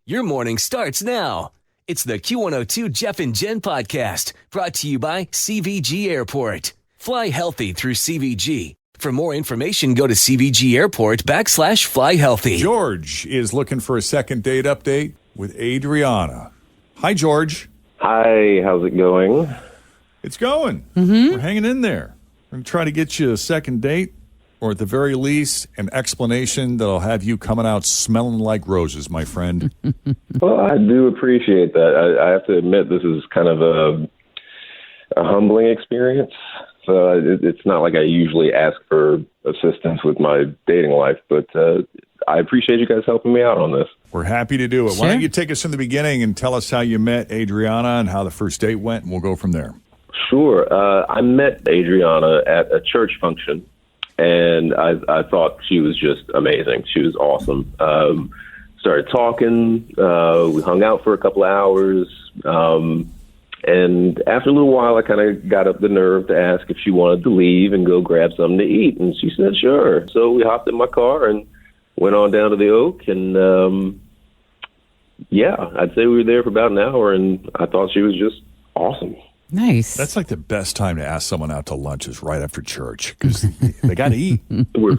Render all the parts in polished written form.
Your morning starts now. It's the Q102 Jeff and Jenn podcast brought to you by CVG Airport. Fly healthy through CVG. For more information, go to CVG Airport/fly healthy. George is looking for a second date update with Adriana. Hi, George. Hi, how's it going? It's going. We're hanging in there. We're going to try to get you a second date, or at the very least, an explanation that'll have you coming out smelling like roses, my friend. Well, I do appreciate that. I have to admit, this is kind of a humbling experience. So it's not like I usually ask for assistance with my dating life, but I appreciate you guys helping me out on this. We're happy to do it. Why don't you take us from the beginning and tell us how you met Adriana and how the first date went, and we'll go from there. Sure. I met Adriana at a church function, and I thought she was just amazing. She was awesome. Started talking. We hung out for a couple of hours. And after a little while, I kind of got up the nerve to ask if she wanted to leave and go grab something to eat. And she said, sure. So we hopped in my car and went on down to the Oak. And, I'd say we were there for about an hour, and I thought she was just awesome. Nice. That's like the best time to ask someone out to lunch is right after church, because they got to eat. We're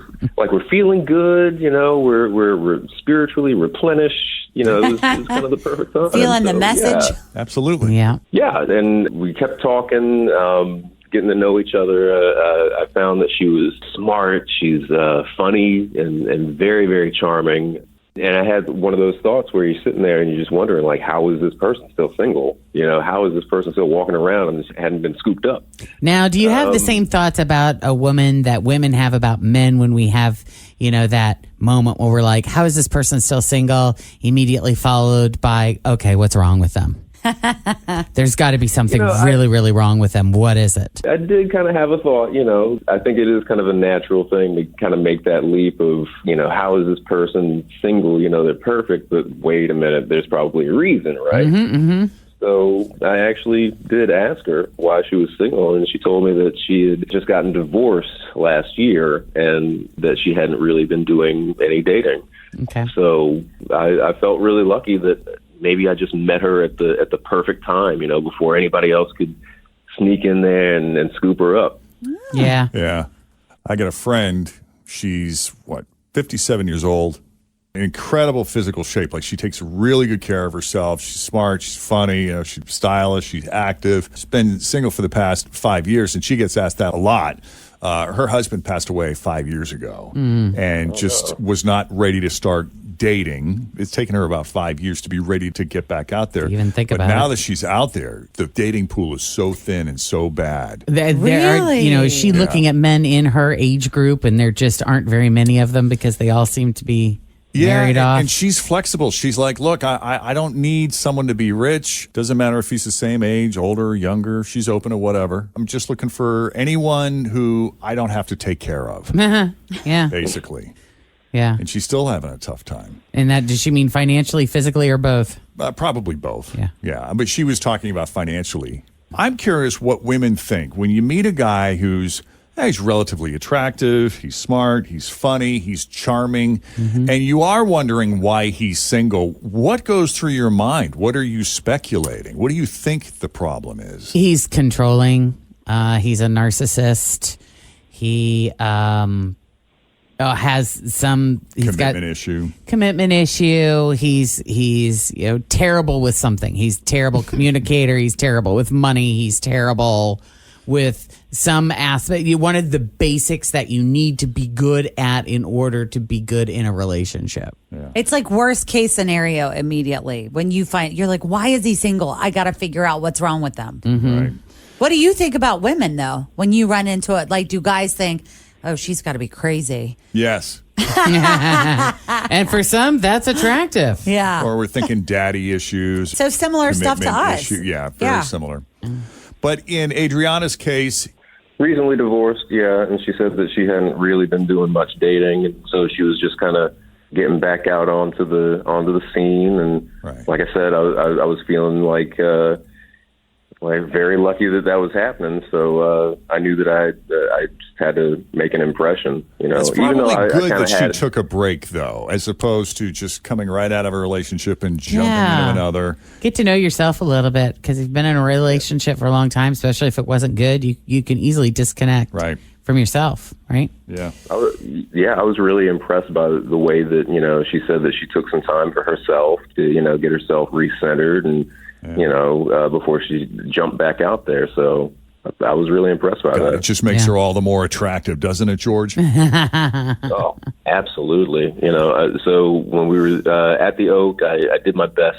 feeling good, we're spiritually replenished. It was kind of the perfect time. Feeling the message. Yeah. Absolutely. Yeah. Yeah, and we kept talking, getting to know each other. I found that she was smart. She's funny and very, very charming. And I had one of those thoughts where you're sitting there and you're just wondering, like, how is this person still single? How is this person still walking around and hadn't been scooped up? Now, do you have the same thoughts about a woman that women have about men when we have, that moment where we're like, how is this person still single? Immediately followed by, okay, what's wrong with them? There's got to be something really, really wrong with them. What is it? I did kind of have a thought, I think it is kind of a natural thing to kind of make that leap of, how is this person single? They're perfect, but wait a minute, there's probably a reason, right? So I actually did ask her why she was single, and she told me that she had just gotten divorced last year and that she hadn't really been doing any dating. Okay. So I felt really lucky that maybe I just met her at the perfect time, before anybody else could sneak in there and scoop her up. Yeah. Yeah. I got a friend. She's, 57 years old. Incredible physical shape. Like, she takes really good care of herself. She's smart. She's funny. She's stylish. She's active. She's been single for the past 5 years, and she gets asked that a lot. Her husband passed away 5 years ago and just was not ready to start dating. It's taken her about 5 years to be ready to get back out there. Even think but about now it. that she's out there, the dating pool is so thin and so bad. Really? Is she looking at men in her age group, and there just aren't very many of them because they all seem to be married off? And she's flexible. She's like, look, I don't need someone to be rich. Doesn't matter if he's the same age, older, younger. She's open to whatever. I'm just looking for anyone who I don't have to take care of. Yeah. Basically. Yeah. And she's still having a tough time. And that, does she mean financially, physically, or both? Probably both. Yeah. Yeah. But she was talking about financially. I'm curious what women think when you meet a guy who's he's relatively attractive, he's smart, he's funny, he's charming, and you are wondering why he's single. What goes through your mind? What are you speculating? What do you think the problem is? He's controlling. He's a narcissist. He has some commitment issue. He's terrible with something. He's a terrible communicator. He's terrible with money. He's terrible with some aspect. One of the basics that you need to be good at in order to be good in a relationship. Yeah. It's like worst case scenario immediately. When you you're like, why is he single? I got to figure out what's wrong with them. Right. What do you think about women, though, when you run into it? Like, do guys think, oh, she's got to be crazy? Yes. And for some, that's attractive. Yeah. Or we're thinking daddy issues. So similar stuff to us. Yeah, very similar. But in Adriana's case, recently divorced, and she said that she hadn't really been doing much dating, and so she was just kind of getting back out onto the scene. And like I said, I was feeling like very lucky that was happening. So I knew that I just had to make an impression. It's probably even though good I that she took a break, though, as opposed to just coming right out of a relationship and jumping into another. Get to know yourself a little bit, because you've been in a relationship for a long time, especially if it wasn't good. You can easily disconnect from yourself, right? Yeah. I was really impressed by the way that, she said that she took some time for herself to, get herself recentered and, before she jumped back out there. So I was really impressed by that. It just makes her all the more attractive, doesn't it, George? Oh, absolutely. So when we were at the Oak, I did my best,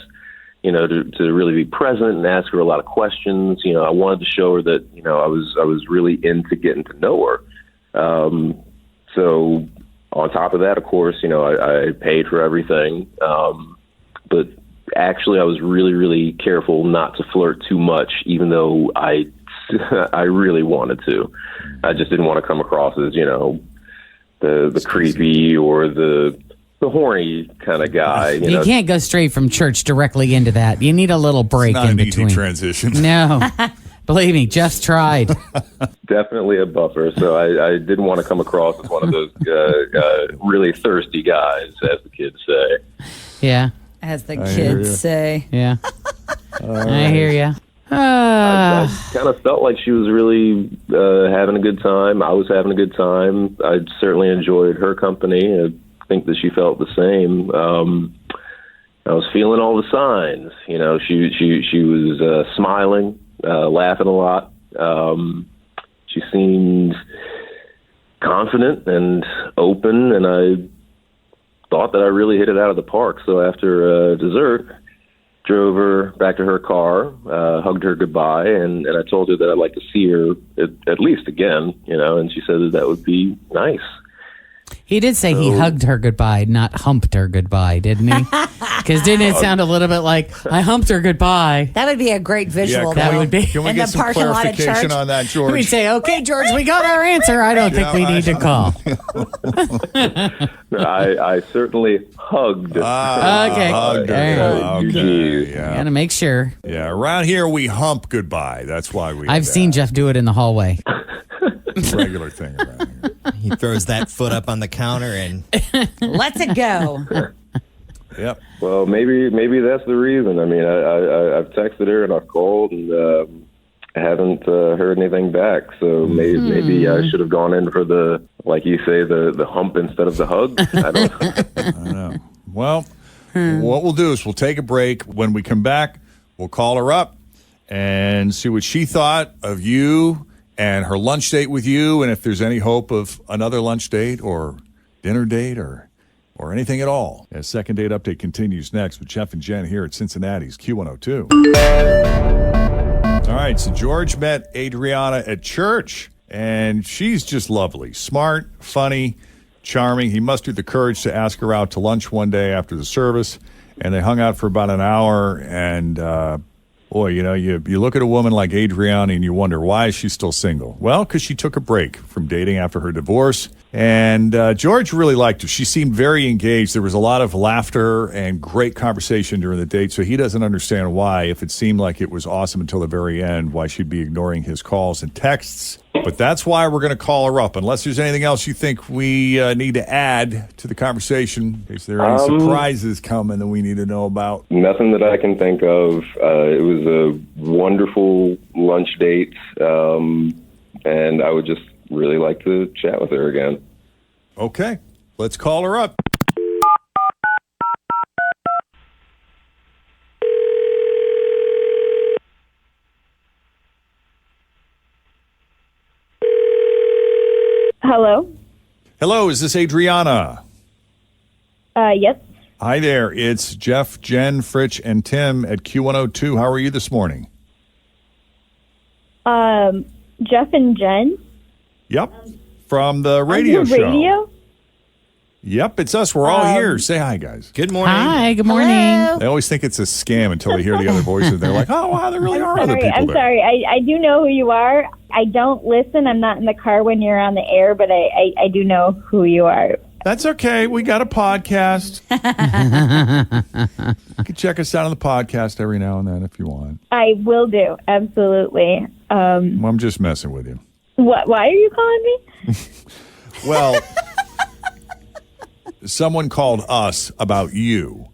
to really be present and ask her a lot of questions. I wanted to show her that, I was really into getting to know her. So on top of that, of course, I paid for everything. But actually, I was really, really careful not to flirt too much, even though I really wanted to. I just didn't want to come across as, the creepy or the horny kind of guy. You can't go straight from church directly into that. You need a little break in between. Easy transition. No. Believe me, Jeff's tried. Definitely a buffer. So I didn't want to come across as one of those really thirsty guys, as the kids say. Yeah. As the kids say. Yeah. I hear you. I kind of felt like she was really having a good time. I was having a good time. I certainly enjoyed her company. I think that she felt the same. I was feeling all the signs. She was smiling, laughing a lot. She seemed confident and open, and I thought that I really hit it out of the park. So after dessert, drove her back to her car, hugged her goodbye, and I told her that I'd like to see her at least again, and she said that would be nice. He did say he hugged her goodbye, not humped her goodbye, didn't he? Because didn't it sound a little bit like, I humped her goodbye? That would be a great visual. That would be. Can we get some clarification on that, George? We'd say, okay, George, we got our answer. I don't think we need to call. I certainly hugged. Okay. Okay. Yeah. Gotta make sure. Yeah, around here we hump goodbye. That's why we. I've seen Jeff do it in the hallway. It's a regular thing around here. He throws that foot up on the counter and lets it go. Yep. Well, maybe that's the reason. I mean, I've texted her and I've called and I haven't heard anything back. So maybe I should have gone in for the, like you say, the hump instead of the hug. I don't know. Well, what we'll do is we'll take a break. When we come back, we'll call her up and see what she thought of you and her lunch date with you, and if there's any hope of another lunch date or dinner date or anything at all. A second date update continues next with Jeff and Jen here at Cincinnati's Q102. All right, so George met Adriana at church, and she's just lovely, smart, funny, charming. He mustered the courage to ask her out to lunch one day after the service, and they hung out for about an hour, and boy, you look at a woman like Adriana and you wonder, why is she still single? Well, because she took a break from dating after her divorce. And George really liked her. She seemed very engaged. There was a lot of laughter and great conversation during the date. So he doesn't understand why, if it seemed like it was awesome until the very end, why she'd be ignoring his calls and texts. But that's why we're going to call her up. Unless there's anything else you think we need to add to the conversation. Is there any surprises coming that we need to know about? Nothing that I can think of. It was a wonderful lunch date. And I would just really like to chat with her again. Okay. Let's call her up. Hello. Hello, is this Adriana? Yes. Hi there. It's Jeff, Jen, Fritch, and Tim at Q102. How are you this morning? Jeff and Jen? Yep. From the radio show. Radio? Yep, it's us. We're all here. Say hi, guys. Good morning. Hi, good morning. Hello. They always think it's a scam until they hear the other voices. They're like, oh, wow, there really are other people I'm there. sorry. I do know who you are. I don't listen. I'm not in the car when you're on the air, but I do know who you are. That's okay. We got a podcast. You can check us out on the podcast every now and then if you want. I will do. Absolutely. I'm just messing with you. What? Why are you calling me? Well, someone called us about you,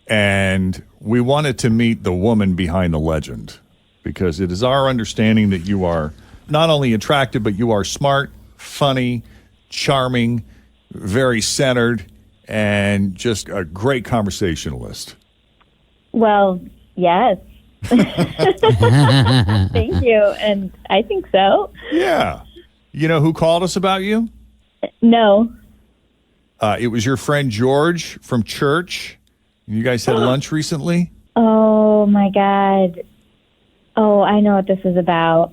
and we wanted to meet the woman behind the legend because it is our understanding that you are not only attractive, but you are smart, funny, charming, very centered, and just a great conversationalist. Well, yes. Thank you. And I think so. Yeah. You know who called us about you? No. It was your friend George from church. You guys had lunch recently? Oh, my God. Oh, I know what this is about.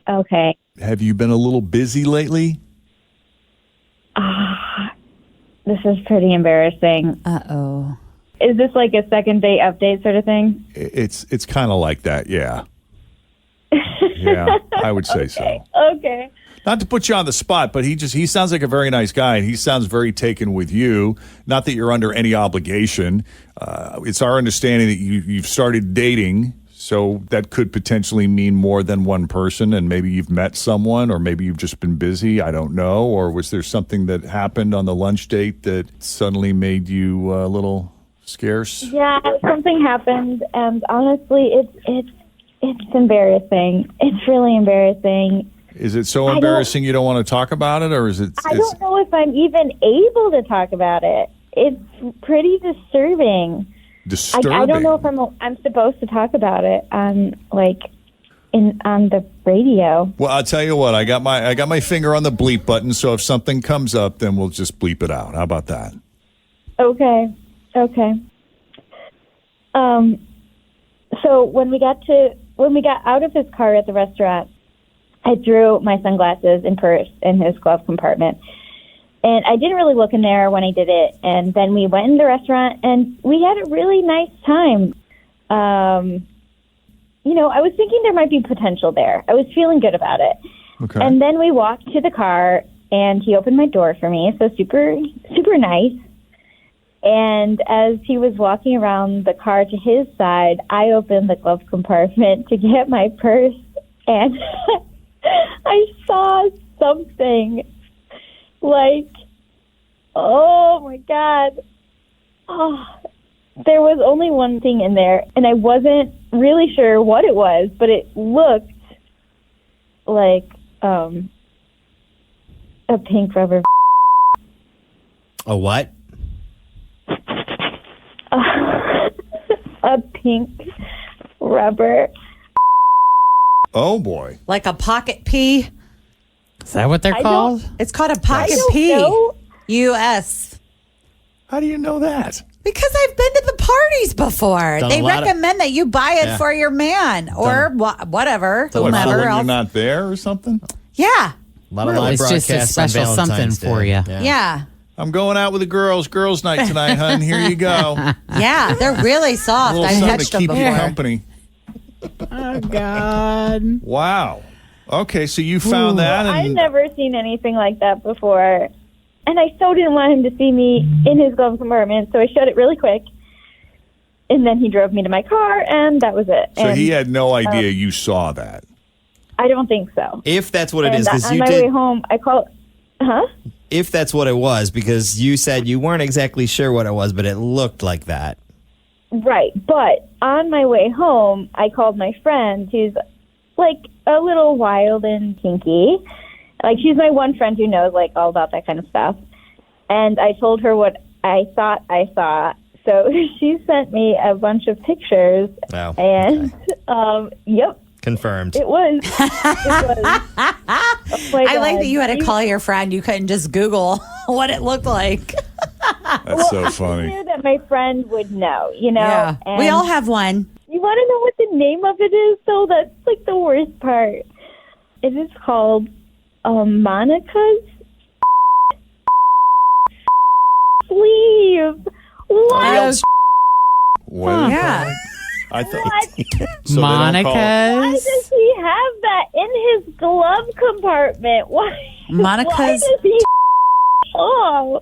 Okay. Have you been a little busy lately? This is pretty embarrassing. Uh-oh. Is this like a second date update sort of thing? It's kind of like that, yeah. Yeah, I would say so. Okay. Not to put you on the spot, but he sounds like a very nice guy, and he sounds very taken with you. Not that you're under any obligation. It's our understanding that you've started dating, so that could potentially mean more than one person, and maybe you've met someone, or maybe you've just been busy. I don't know. Or was there something that happened on the lunch date that suddenly made you a little scarce? Yeah, something happened, and honestly, it's embarrassing. It's really embarrassing. Is it so embarrassing you don't want to talk about it, or is it? I don't know if I'm even able to talk about it. It's pretty disturbing. Disturbing. I don't know if I'm supposed to talk about it on the radio. Well, I'll tell you what. I got my finger on the bleep button. So if something comes up, then we'll just bleep it out. How about that? Okay. So when we got out of his car at the restaurant, I threw my sunglasses and purse in his glove compartment. And I didn't really look in there when I did it. And then we went in the restaurant, and we had a really nice time. I was thinking there might be potential there. I was feeling good about it. Okay. And then we walked to the car, and he opened my door for me. So super, super nice. And as he was walking around the car to his side, I opened the glove compartment to get my purse, and I saw something. Like, oh my God. Oh, there was only one thing in there, and I wasn't really sure what it was, but it looked like a pink rubber. A what? A pink rubber. Oh boy. Like a pocket pea? Is that what they're called? It's called a pocket don't pea. know. U.S. How do you know that? Because I've been to the parties before. Done They a lot of- recommend that you buy it for your man or whatever. What, for Whomever when you're else. not there or something? Yeah. A lot of live It's just a broadcasts on special something Valentine's for Day. you. Yeah. I'm going out with the girls. Girls' night tonight, hun. Here you go. Yeah. They're really A soft. little I've something touched to them keep you before. company. Oh, God. Wow. Okay, so you found that, I've and never seen anything like that before. And I so didn't want him to see me in his glove compartment, so I shut it really quick. And then he drove me to my car, and that was it. so and he had no idea you saw that. I don't think so. If that's what it And is, because on you my did. way home, I called. Huh? If that's what it was, because you said you weren't exactly sure what it was, but it looked like that. Right. But on my way home, I called my friend who's like a little wild and kinky. Like, she's my one friend who knows like all about that kind of stuff. And I told her what I thought I saw. So she sent me a bunch of pictures. Wow. And, yep, Confirmed. it was. It was. Oh my I like God. that you had to call your friend. You couldn't just Google what it looked like. That's so I funny. knew that my friend would know, you know? Yeah. And We all have one. you want to know what the name of it is, though? That's like the worst part. It is called Monica's Sleeve. What? Well, Yeah. I thought. What? So they don't call- Why Monica's. does he have that in his glove compartment? Why? Monica's- Why does he? Oh.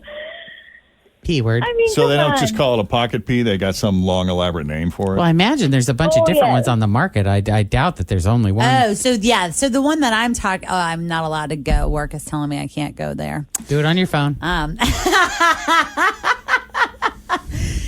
P word. I mean, So they don't come just on. call it a pocket pea. They got some long, elaborate name for it. Well, I imagine there's a bunch of different yes. ones on the market. I doubt that there's only one. Oh, so yeah. So the one that I'm talking, I'm not allowed to go. Work is telling me I can't go there. Do it on your phone.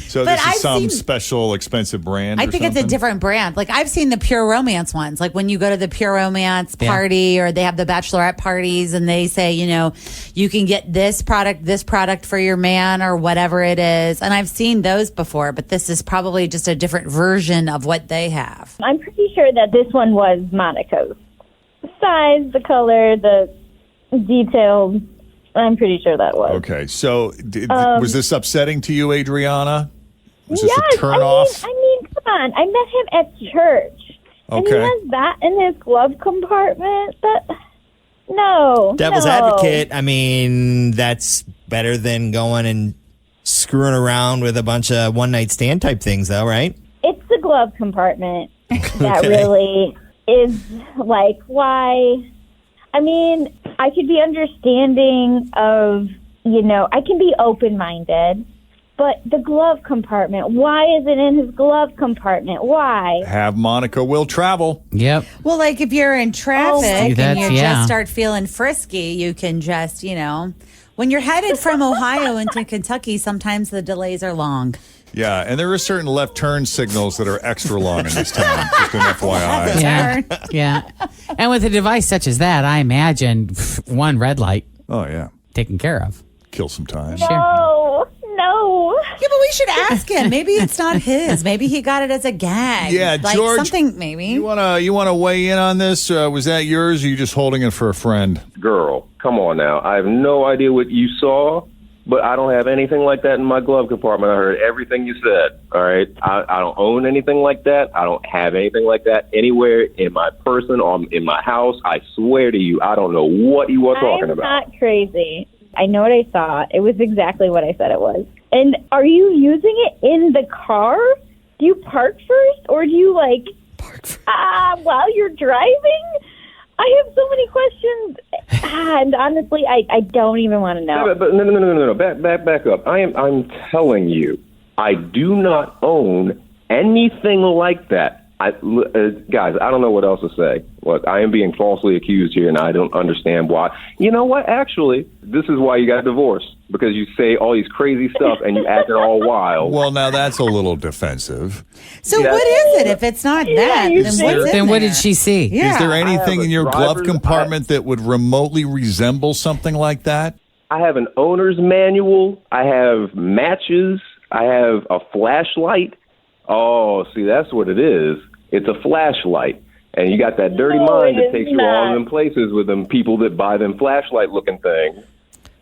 So But this is I've some seen- special, expensive brand. I or think it's a something? different brand. Like I've seen the Pure Romance ones. Like when you go to the Pure Romance Yeah. party or they have the bachelorette parties and they say, you know, you can get this product for your man or whatever it is. And I've seen those before, but this is probably just a different version of what they have. I'm pretty sure that this one was Monaco's. The size, the color, the details. I'm pretty sure that was. Okay, so was this upsetting to you, Adriana? Was this Yes, a turn off? I mean, come on. I met him at church. And he Okay. has that in his glove compartment. No. Devil's no. advocate, I mean, that's better than going and screwing around with a bunch of one-night stand type things, though, right? It's the glove compartment that Okay. really is like why. I mean, I could be understanding of, I can be open-minded, but the glove compartment, why is it in his glove compartment? Why? Have Monica will travel. Yep. Well, like if you're in See, traffic and that's- you yeah. just start feeling frisky, you can just, when you're headed from Ohio into Kentucky, sometimes the delays are long. Yeah, and there are certain left turn signals that are extra long in this town. Just an FYI. Yeah. Yeah. And with a device such as that, I imagine one red light Oh, yeah. taken care of. Kill some time. No. Yeah, but we should ask him. Maybe it's not his. Maybe he got it as a gag. Yeah, like George, something maybe. You wanna weigh in on this? Was that yours, or are you just holding it for a friend? Girl, come on now. I have no idea what you saw, but I don't have anything like that in my glove compartment. I heard everything you said, all right? I don't own anything like that. I don't have anything like that anywhere in my person or in my house. I swear to you, I don't know what you are talking I'm about. not crazy. I know what I saw. It was exactly what I said it was. And are you using it in the car? Do you park first, or do you while you're driving? I have so many questions, and honestly, I don't even want to know. Yeah, but no. Back up. I'm telling you, I do not own anything like that. Guys, I don't know what else to say. Look, I am being falsely accused here, and I don't understand why. You know what? Actually, this is why you got divorced, because you say all these crazy stuff and you act all wild. Well, now that's a little defensive. So Yeah. what is it? If it's not that, you then see? what's in Then what there? did she see? Yeah. Is there anything a in your glove driver's- compartment that would remotely resemble something like that? I have an owner's manual. I have matches. I have a flashlight. Oh, see, that's what it is. It's a flashlight. And you got that dirty No, mind it that is takes you all not. them places with them people that buy them flashlight-looking things.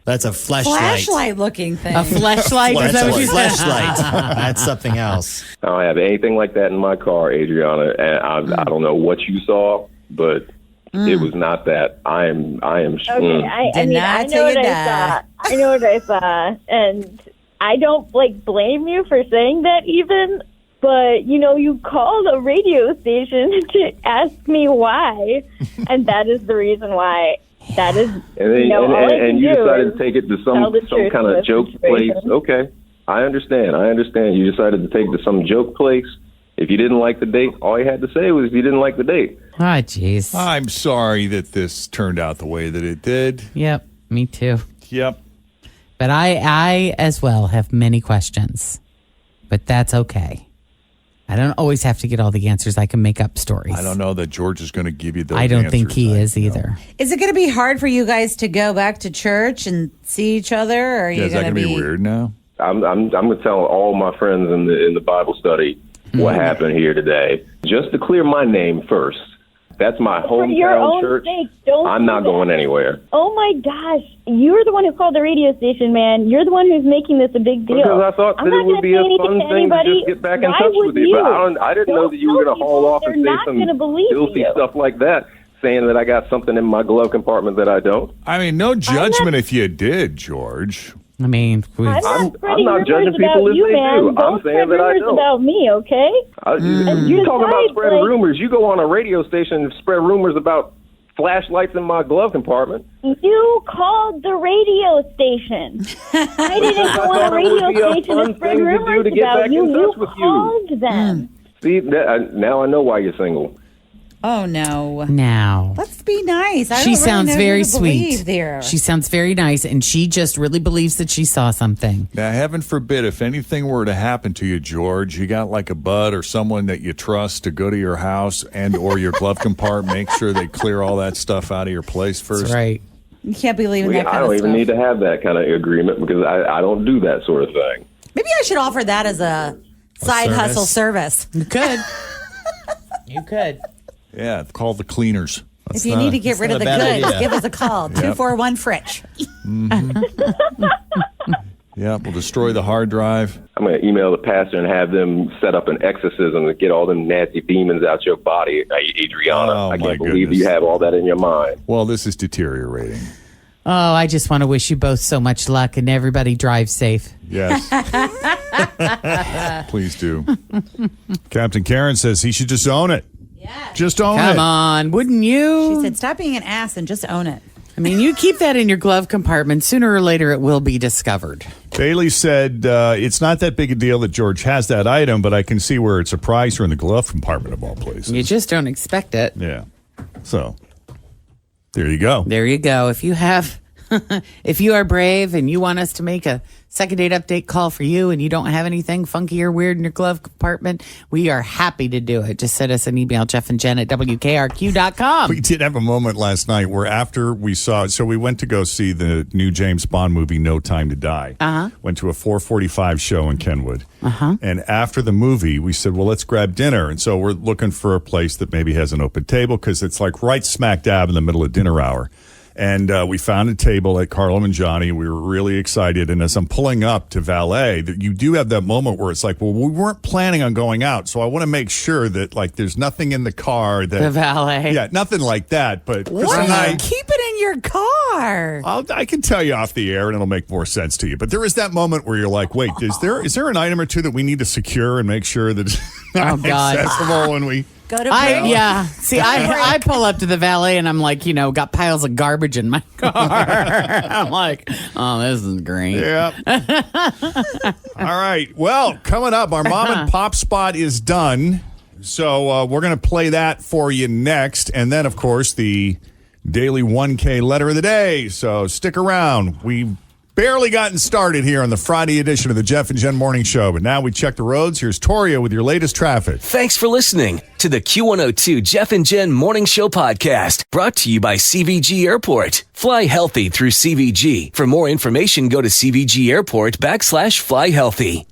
That's a flashlight. Flashlight looking thing. A flashlight? Is That's that a what you said? flashlight. That's something else. I don't have anything like that in my car, Adriana. And I don't know what you saw, but it was not that. I am. Okay, I Did mean, not I till know you what I die. saw. I know what I saw, and I don't blame you for saying that even. But you called a radio station to ask me why, and that is the reason why. That is, And then, all I can and you do decided is to take it to tell some the some truth kind in of this joke place. situation. Okay, I understand. You decided to take it to some joke place. If you didn't like the date, all you had to say was you didn't like the date. Oh, jeez. I'm sorry that this turned out the way that it did. Yep, me too. Yep. But I as well have many questions. But that's okay. I don't always have to get all the answers. I can make up stories. I don't know that George is going to give you those I don't think answers. he is either. Is it going to be hard for you guys to go back to church and see each other? Or are Yeah, you is that going going to to be weird now? I'm going to tell all my friends in the Bible study what happened here today. Just to clear my name first. That's my For your hometown own church. sake, don't I'm do not that. going anywhere. Oh my gosh, you're the one who called the radio station, man. You're the one who's making this a big deal. Because I thought I'm that not it would gonna be say a anything fun to thing to anybody. just get back in Why touch would with you. But I didn't know Don't that you were going to tell haul off people and say they're not some gonna believe filthy you. stuff like that, saying that I got something in my glove compartment that I don't. I mean, no judgment if you did, George. I mean, I'm not spreading not judging rumors people about as you, they man. do. I'm Don't saying spread that I rumors don't. about me, okay? You talking about besides, spreading like- rumors. You go on a radio station and spread rumors about flashlights in my glove compartment. You called the radio station. I didn't go on a radio station to spread rumors about you. You called them. See, now I know why you're single. Oh, no. Now. Let's be nice. She sounds very sweet. There. She sounds very nice, and she just really believes that she saw something. Now, heaven forbid, if anything were to happen to you, George, you got like a bud or someone that you trust to go to your house and or your glove compartment, make sure they clear all that stuff out of your place first. That's right. You can't be leaving that kind of stuff. I don't even need to have that kind of agreement because I don't do that sort of thing. Maybe I should offer that as a side hustle service. You could. You could. Yeah, call the cleaners. If you need to get rid of the goods, give us a call. 241-FRITCH. Yeah, we'll destroy the hard drive. I'm going to email the pastor and have them set up an exorcism to get all them nasty demons out your body, Adriana. I can't believe you have all that in your mind. Well, this is deteriorating. Oh, I just want to wish you both so much luck and everybody drive safe. Yes. Please do. Captain Karen says he should just own it. Yeah. Just own it. Come on, wouldn't you? She said, stop being an ass and just own it. I mean, you keep that in your glove compartment. Sooner or later, it will be discovered. Bailey said it's not that big a deal that George has that item, but I can see where it's a prize or in the glove compartment of all places. You just don't expect it. Yeah. So, there you go. There you go. If you have, if you are brave and you want us to make a second date update call for you and you don't have anything funky or weird in your glove compartment, we are happy to do it. Just send us an email, Jeff and Jen at WKRQ.com. We did have a moment last night where after we saw it, so we went to go see the new James Bond movie, No Time to Die. Went to a 4:45 show in Kenwood. And after the movie, we said, well, let's grab dinner. And so we're looking for a place that maybe has an open table because it's like right smack dab in the middle of dinner hour. And we found a table at Carlo and Johnny. We were really excited. And as I'm pulling up to valet, that you do have that moment where it's like, well, we weren't planning on going out. So I want to make sure that like there's nothing in the car that The valet. Yeah, nothing like that. But What? Keep it in your car. I can tell you off the air and it'll make more sense to you. But there is that moment where you're like, wait, is there an item or two that we need to secure and make sure that it's not accessible when we go to See, I pull up to the valet and I'm like, got piles of garbage in my car. I'm like, oh, this is great. Yeah. All right. Well, coming up, our mom and pop spot is done. So we're going to play that for you next. And then, of course, the daily 1K letter of the day. So stick around. We've barely gotten started here on the Friday edition of the Jeff and Jen Morning Show. But now we check the roads. Here's Toria with your latest traffic. Thanks for listening to the Q102 Jeff and Jen Morning Show podcast, brought to you by CVG Airport. Fly healthy through CVG. For more information, go to CVG Airport /fly healthy.